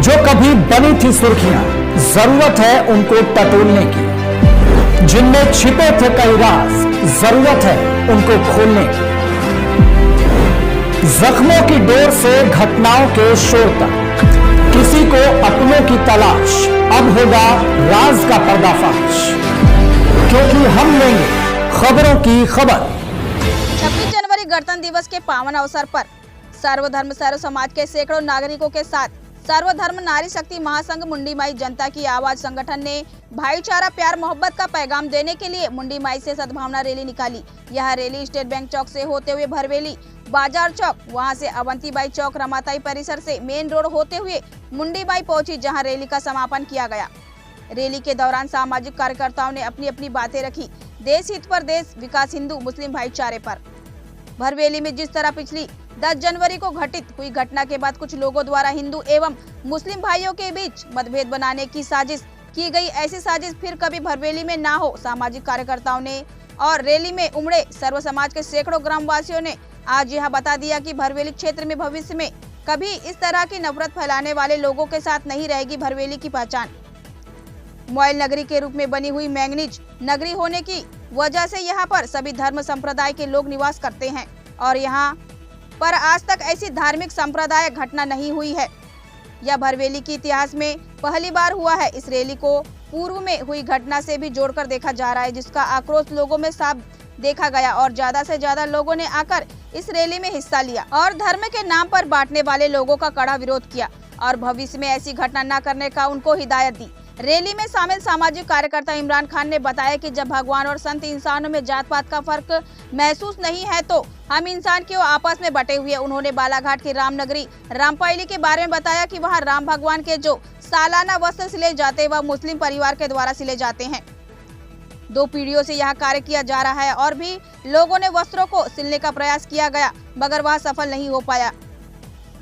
जो कभी बनी थी सुर्खियां, जरूरत है उनको टटोलने की। जिनमें छिपे थे कई राज, जरूरत है उनको खोलने की। जख्मों की डोर से घटनाओं के शोर तक, किसी को अपनों की तलाश, अब होगा राज का पर्दाफाश, क्योंकि हम लेंगे खबरों की खबर। 26 जनवरी गणतंत्र दिवस के पावन अवसर पर सर्वधर्म सर्व समाज के सैकड़ों नागरिकों के साथ सर्वधर्म नारी शक्ति महासंघ मुंडी माई जनता की आवाज संगठन ने भाईचारा, प्यार, मोहब्बत का पैगाम देने के लिए मुंडी माई से सद्भावना रैली निकाली। यह रैली स्टेट बैंक चौक से होते हुए भरवेली बाजार चौक, वहां से अवंतीबाई चौक, रमाताई परिसर से मेन रोड होते हुए मुंडी माई पहुंची, जहां रैली का समापन किया गया। रैली के दौरान सामाजिक कार्यकर्ताओं ने अपनी अपनी बातें रखी। देश हित पर देश, विकास, हिंदू मुस्लिम भाईचारे पर। भरवेली में जिस तरह पिछली 10 जनवरी को घटित हुई घटना के बाद कुछ लोगों द्वारा हिंदू एवं मुस्लिम भाइयों के बीच मतभेद बनाने की साजिश की गई, ऐसी साजिश फिर कभी भरवेली में ना हो, सामाजिक कार्यकर्ताओं ने और रैली में उमड़े सर्व समाज के सैकड़ों ग्रामवासियों ने आज यह बता दिया कि भरवेली क्षेत्र में भविष्य में कभी इस तरह की नफरत फैलाने वाले लोगों के साथ नहीं रहेगी। भरवेली की पहचान मोबाइल नगरी के रूप में बनी हुई मैंगनीज नगरी होने की वजह से यहाँ पर सभी धर्म संप्रदाय के लोग निवास करते हैं और यहाँ पर आज तक ऐसी धार्मिक संप्रदाय घटना नहीं हुई है। यह भरवेली के इतिहास में पहली बार हुआ है। इस रैली को पूर्व में हुई घटना से भी जोड़कर देखा जा रहा है, जिसका आक्रोश लोगों में साफ देखा गया और ज्यादा से ज्यादा लोगों ने आकर इस रैली में हिस्सा लिया और धर्म के नाम पर बांटने वाले लोगों का कड़ा विरोध किया और भविष्य में ऐसी घटना न करने का उनको हिदायत दी। रैली में शामिल सामाजिक कार्यकर्ता इमरान खान ने बताया कि जब भगवान और संत इंसानों में जात पात का फर्क महसूस नहीं है तो हम इंसान क्यों आपस में बटे हुए। उन्होंने बालाघाट की रामनगरी रामपायली के बारे में बताया कि वहां राम भगवान के जो सालाना वस्त्र सिले जाते वह मुस्लिम परिवार के द्वारा सिले जाते हैं। 2 पीढ़ियों से यह कार्य किया जा रहा है और भी लोगों ने वस्त्रों को सिलने का प्रयास किया गया मगर वह सफल नहीं हो पाया।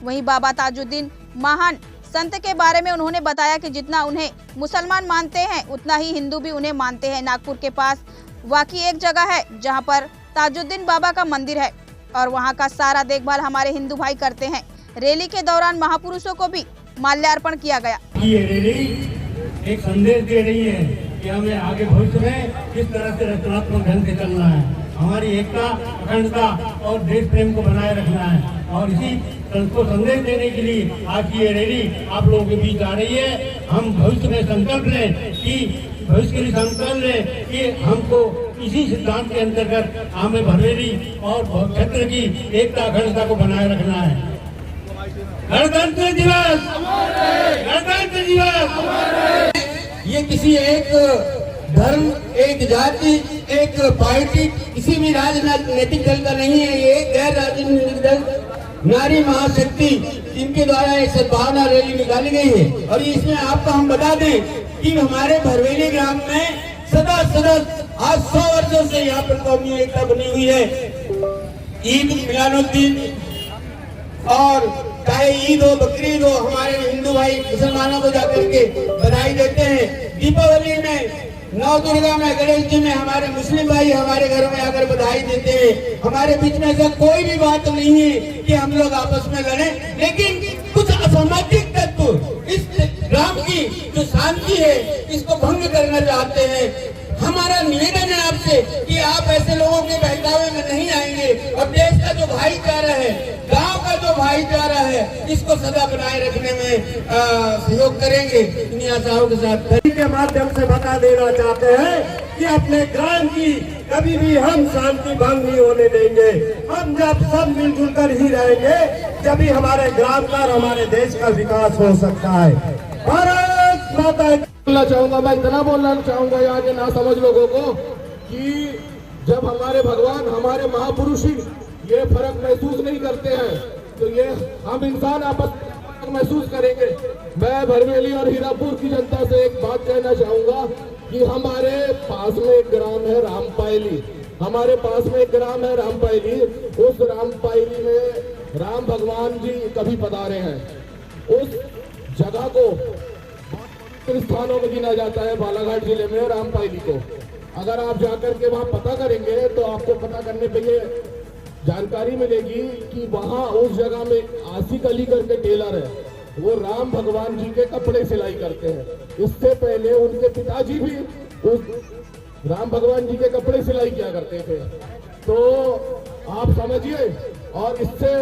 वहीं बाबा ताजुद्दीन महान संत के बारे में उन्होंने बताया कि जितना उन्हें मुसलमान मानते हैं उतना ही हिंदू भी उन्हें मानते हैं। नागपुर के पास वाकई एक जगह है जहां पर ताजुद्दीन बाबा का मंदिर है और वहां का सारा देखभाल हमारे हिंदू भाई करते हैं। रैली के दौरान महापुरुषों को भी माल्यार्पण किया गया। ये रैली एक संदेश दे रही है कि हमें आगे भविष्य में किस तरह से रचनात्मक ढंग से चलना है, हमारी एकता, अखंडता और देश प्रेम को बनाए रखना है और इसी को संदेश देने के लिए आज की ये रैली आप लोगों के बीच आ रही है। हम भविष्य में संकल्प लें कि हमको इसी सिद्धांत के अंतर्गत हमें भरवेली और क्षेत्र की एकता, अखंडता को बनाए रखना है। गणतंत्र दिवस, गणतंत्र दिवस। ये किसी एक धर्म, एक जाति, एक पार्टी, किसी भी राजनीतिक दल का नहीं है। ये गैर राजनीतिक दल नारी महाशक्ति इनके द्वारा एक सद्भावना रैली निकाली गई है और इसमें आपको हम बता दें कि हमारे भरवेली ग्राम में सदा आज 100 वर्षों से यहाँ पर कौमी एकता बनी हुई है। ईद मिलादुन्नबी और चाहे ईद हो, बकरीद हो, हमारे हिंदू भाई मुसलमानों को जाकर के बधाई देते हैं। दीपावली में, नव दुर्गा में, गणेश जी में हमारे मुस्लिम भाई हमारे घर में आकर बधाई देते हैं। हमारे बीच में ऐसा कोई भी बात नहीं है कि हम लोग आपस में लड़ें, लेकिन कुछ असामाजिक तत्व इस ग्राम की जो शांति है इसको भंग करना चाहते हैं। हमारा निवेदन है आपसे कि आप ऐसे लोगों के बहकावे में नहीं आएंगे और देश का जो भाईचारा है, गांव का जो भाईचारा है, इसको सदा बनाए रखने में सहयोग करेंगे। इन आशाओं के साथ के माध्यम से बता देना चाहते हैं कि अपने ग्राम की कभी भी हम शांति भंग नहीं होने देंगे। हम जब सब मिलजुल कर ही रहेंगे जब ही हमारे ग्राम का और हमारे देश का विकास हो सकता है। भारत माता। बोलना चाहूंगा, मैं इतना बोलना चाहूंगा यहाँ के ना समझ लोगों को कि जब हमारे भगवान, हमारे महापुरुष ही ये फर्क महसूस नहीं करते हैं तो ये हम इंसान आपस में महसूस करेंगे। मैं भरवेली और हीरापुर की जनता से एक बात कहना चाहूंगा कि हमारे पास में एक ग्राम है रामपायली, हमारे पास में एक ग्राम है रामपायली। उस रामपायली में राम भगवान जी कभी पधारे हैं। उस जगह को स्थानों में गिना जाता है बालाघाट जिले में रामपायली को। अगर आप जाकर के वहां पता करेंगे तो आपको पता करने पे ये जानकारी मिलेगी कि वहां उस जगह में आसिक अली करके टेलर है, वो राम भगवान जी के कपड़े सिलाई करते हैं। इससे पहले उनके पिताजी भी उस राम भगवान जी के कपड़े सिलाई किया करते थे। तो आप समझिए, और इससे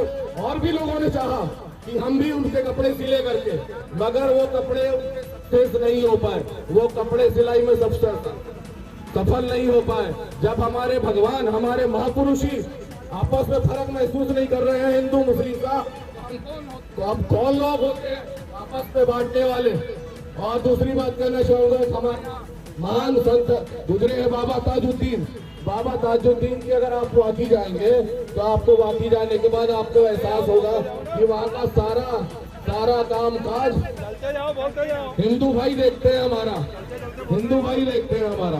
और भी लोगों ने चाहा कि हम भी उनके कपड़े सिले करके, मगर वो कपड़े उनके नहीं हो पाए, वो कपड़े सिलाई में सफल नहीं हो पाए। जब हमारे भगवान, हमारे महापुरुष ही आपस में फर्क महसूस नहीं कर रहे हैं हिंदू मुस्लिम का, तो अब कौन लोग होते हैं आपस में बांटने वाले। और दूसरी बात कहना चाहूंगा, हमारे महान संत गुजरे हैं बाबा ताजुद्दीन। बाबा ताजुद्दीन की अगर आप वाकी जाएंगे तो आपको वाकी जाने के बाद आपको एहसास होगा कि वहाँ का सारा काम काज हिंदू भाई देखते हैं, हमारा हिंदू भाई देखते हैं हमारा।